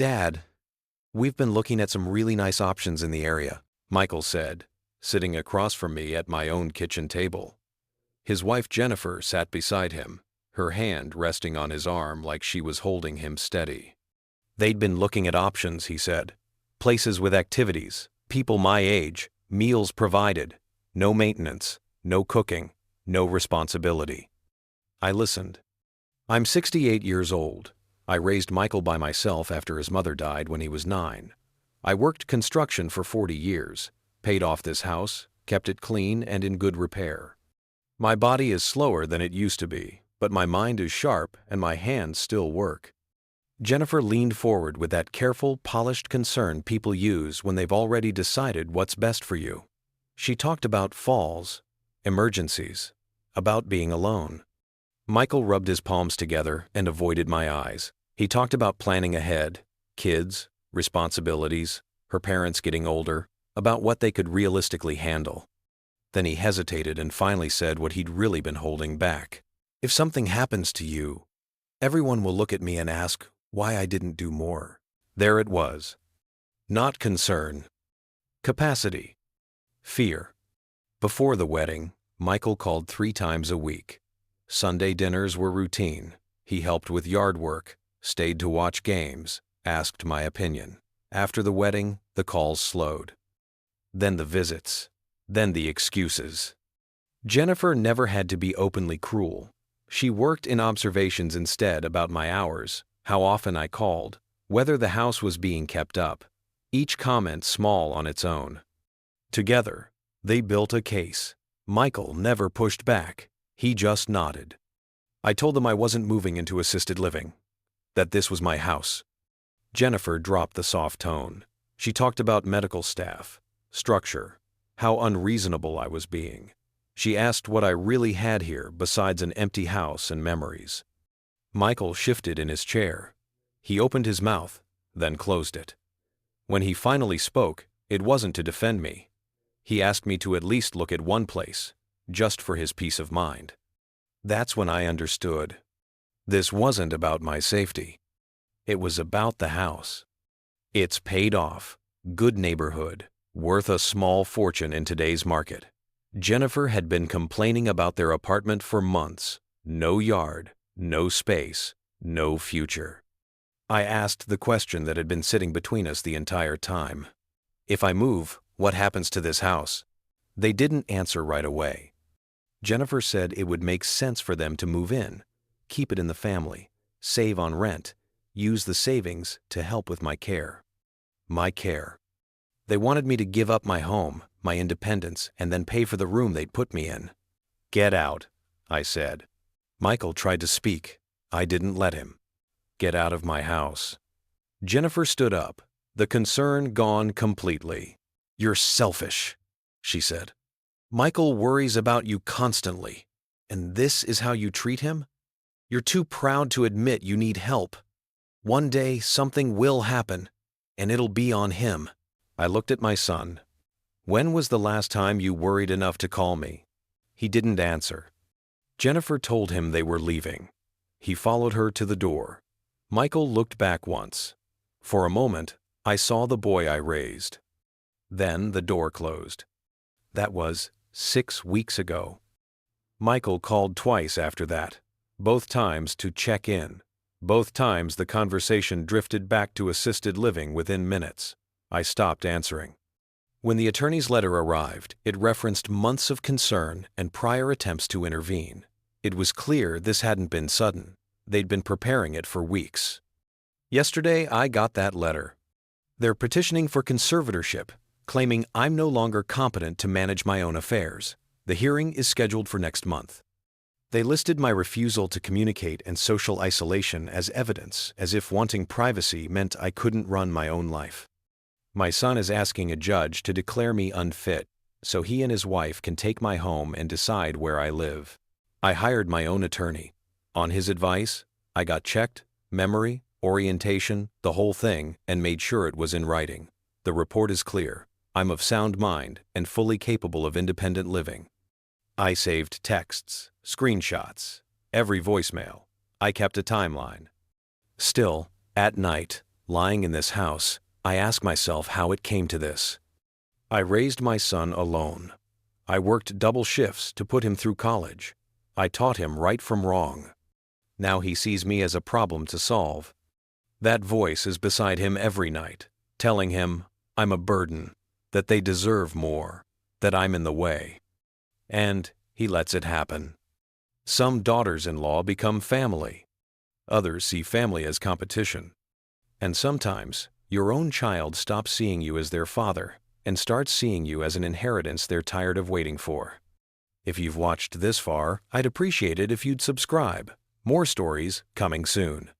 Dad, we've been looking at some really nice options in the area, Michael said, sitting across from me at my own kitchen table. His wife Jennifer sat beside him, her hand resting on his arm like she was holding him steady. They'd been looking at options, he said. Places with activities, people my age, meals provided, no maintenance, no cooking, no responsibility. I listened. I'm 68 years old. I raised Michael by myself after his mother died when he was 9. I worked construction for 40 years, paid off this house, kept it clean and in good repair. My body is slower than it used to be, but my mind is sharp and my hands still work. Jennifer leaned forward with that careful, polished concern people use when they've already decided what's best for you. She talked about falls, emergencies, about being alone. Michael rubbed his palms together and avoided my eyes. He talked about planning ahead, kids, responsibilities, her parents getting older, about what they could realistically handle. Then he hesitated and finally said what he'd really been holding back. If something happens to you, everyone will look at me and ask why I didn't do more. There it was. Not concern. Capacity. Fear. Before the wedding, Michael called 3 times a week. Sunday dinners were routine. He helped with yard work, stayed to watch games, asked my opinion. After the wedding, the calls slowed. Then the visits. Then the excuses. Jennifer never had to be openly cruel. She worked in observations instead about my hours, how often I called, whether the house was being kept up, each comment small on its own. Together, they built a case. Michael never pushed back. He just nodded. I told them I wasn't moving into assisted living, that this was my house. Jennifer dropped the soft tone. She talked about medical staff, structure, how unreasonable I was being. She asked what I really had here besides an empty house and memories. Michael shifted in his chair. He opened his mouth, then closed it. When he finally spoke, it wasn't to defend me. He asked me to at least look at one place, just for his peace of mind. That's when I understood. This wasn't about my safety. It was about the house. It's paid off, good neighborhood, worth a small fortune in today's market. Jennifer had been complaining about their apartment for months. No yard, no space, no future. I asked the question that had been sitting between us the entire time. If I move, what happens to this house? They didn't answer right away. Jennifer said it would make sense for them to move in, keep it in the family, save on rent, use the savings to help with my care. My care. They wanted me to give up my home, my independence, and then pay for the room they'd put me in. Get out, I said. Michael tried to speak. I didn't let him. Get out of my house. Jennifer stood up, the concern gone completely. You're selfish, she said. Michael worries about you constantly, and this is how you treat him? You're too proud to admit you need help. One day something will happen, and it'll be on him. I looked at my son. When was the last time you worried enough to call me? He didn't answer. Jennifer told him they were leaving. He followed her to the door. Michael looked back once. For a moment, I saw the boy I raised. Then the door closed. That was 6 weeks ago. Michael called twice after that, both times to check in. Both times the conversation drifted back to assisted living within minutes. I stopped answering. When the attorney's letter arrived, it referenced months of concern and prior attempts to intervene. It was clear this hadn't been sudden. They'd been preparing it for weeks. Yesterday, I got that letter. They're petitioning for conservatorship, claiming I'm no longer competent to manage my own affairs. The hearing is scheduled for next month. They listed my refusal to communicate and social isolation as evidence, as if wanting privacy meant I couldn't run my own life. My son is asking a judge to declare me unfit, so he and his wife can take my home and decide where I live. I hired my own attorney. On his advice, I got checked, memory, orientation, the whole thing, and made sure it was in writing. The report is clear. I'm of sound mind and fully capable of independent living. I saved texts, screenshots, every voicemail. I kept a timeline. Still, at night, Lying in this house, I ask myself how it came to this. I raised my son alone. I worked double shifts to put him through college. I taught him right from wrong. Now he sees me as a problem to solve. That voice is beside him every night, telling him I'm a burden, that they deserve more, that I'm in the way. And he lets it happen. Some daughters-in-law become family. Others see family as competition. And sometimes, your own child stops seeing you as their father and starts seeing you as an inheritance they're tired of waiting for. If you've watched this far, I'd appreciate it if you'd subscribe. More stories coming soon.